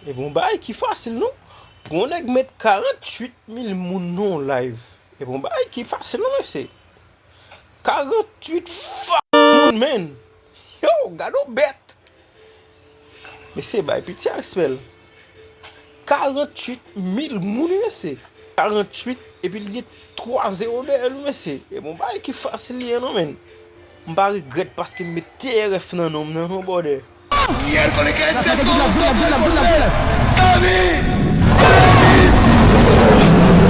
E bon ba ki fasil nou. Pou on ek met 48,000 moun nou live. E bon ba ki fasil nou mese. 48 moun men. Yo, gado bet. Mese ba piti a spell. 48,000 moun mese. 48 epi li 3-0 de el mese. E bon ba ki fasil li nou men. Mba regret paske me TRF nan nou bode. Miércoles que este ¡Gaby!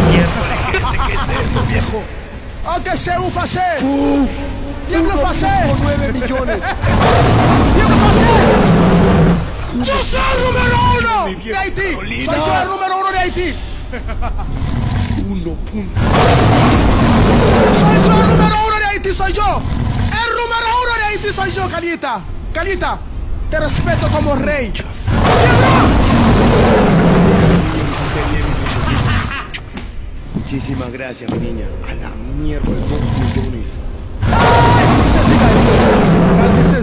Miércoles, ¿qué es eso, viejo? ¡Aunque sea un facé! ¡Diablo facé! 9 millones. ¡Diablo facé! ¡Yo soy el número 1 de Haití! ¡Soy yo el número 1 de Haití! 1 punto. ¡Soy yo el número 1 de Haití! ¡Soy yo! ¡El número 1 de Haití soy yo, Calita! ¡Calita! Te respeto como rey. Muchísimas gracias, mi niña. A la mierda, 2 millones.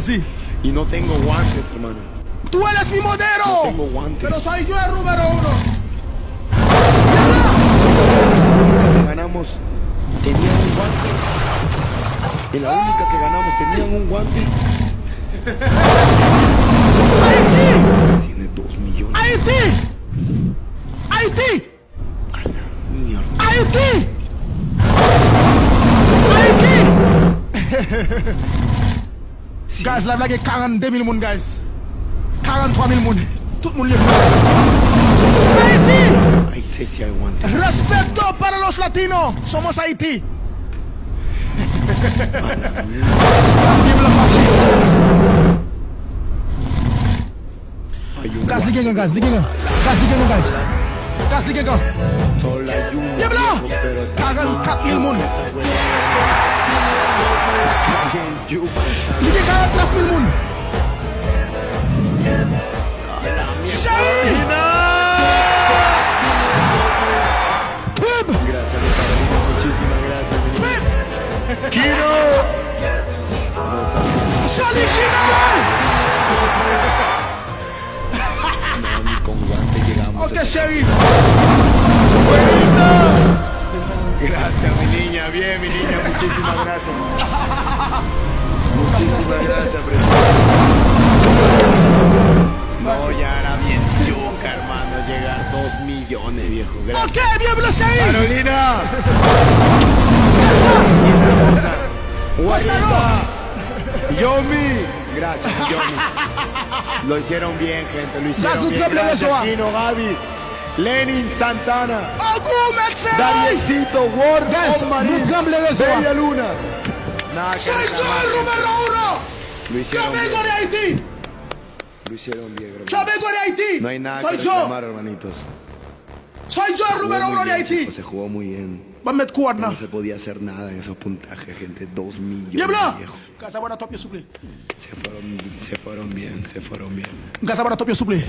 Sí. Y no tengo guantes, hermano. Tú eres mi modelo. No tengo guantes. Pero soy yo el número 1. Que ganamos tenían un guante. En la única que ganamos tenían un guante. ¡Haití! Tiene 2 millones. ¡Haití! ¡Haití! A la mierda. ¡Haití! ¡Haití! Guys, la blague 42,000 moun, guys. 43,000 moun. Tout le monde libre. ¡Haití! Ahí sé si hay guantes. Respeto para los latinos. Somos Haití. Gas liggéey nga Solo hay un Diablo! viejo, pero 44,000 moun. yo Liggéey 49,000 moun. Chéri! Pub! Gracias, mi Carolina. Muchísimas gracias, mi niña. Pub! ¡Kino! Charlie Criminal! Ni con guante llegamos. Ok, chéri. Gracias, mi niña. Bien, mi niña. Muchísimas gracias. Muchísimas gracias, preciosa. No, ya era bien yuca, hermano. Llegar 2 millones, viejo. Gracias. Ok, bienvenido, chéri. Carolina. Pásalo. Yomi. Gracias, Yomi. Lo hicieron bien, gente. Lo hicieron bien. Gracias, Kino, Gaby, Lenin, Santana, Dariecito, Ward, Bella Luna. Nada que Soy yo reclamar, el número 1. Lo Yo hicieron vengo de bien. Haití. Lo hicieron bien, hermano. Yo vengo de Haití. No hay nada Soy que yo. reclamar, hermanitos. Soy yo el número 1 de Haití. Se jugó muy bien. Vamos a meter cuerda. No se podía hacer nada en esos puntajes, gente. 2 millones, Diablo. viejo. Casa buena top, yo suple. Se fueron bien, se fueron bien. Casa buena top, yo suple.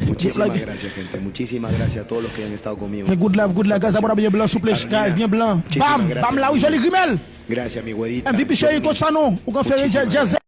Muchísimas gracias, gente. Muchísimas gracias a todos los que han estado conmigo. Good love, Casa buena bien blanc, suple. Guys, bien blanc. Muchísimas Bam, gracias. bam là où j'ai les grimelles. Gracias, mi güerita. MVP chéri, coach ça non. Ou qu'on fait jazz.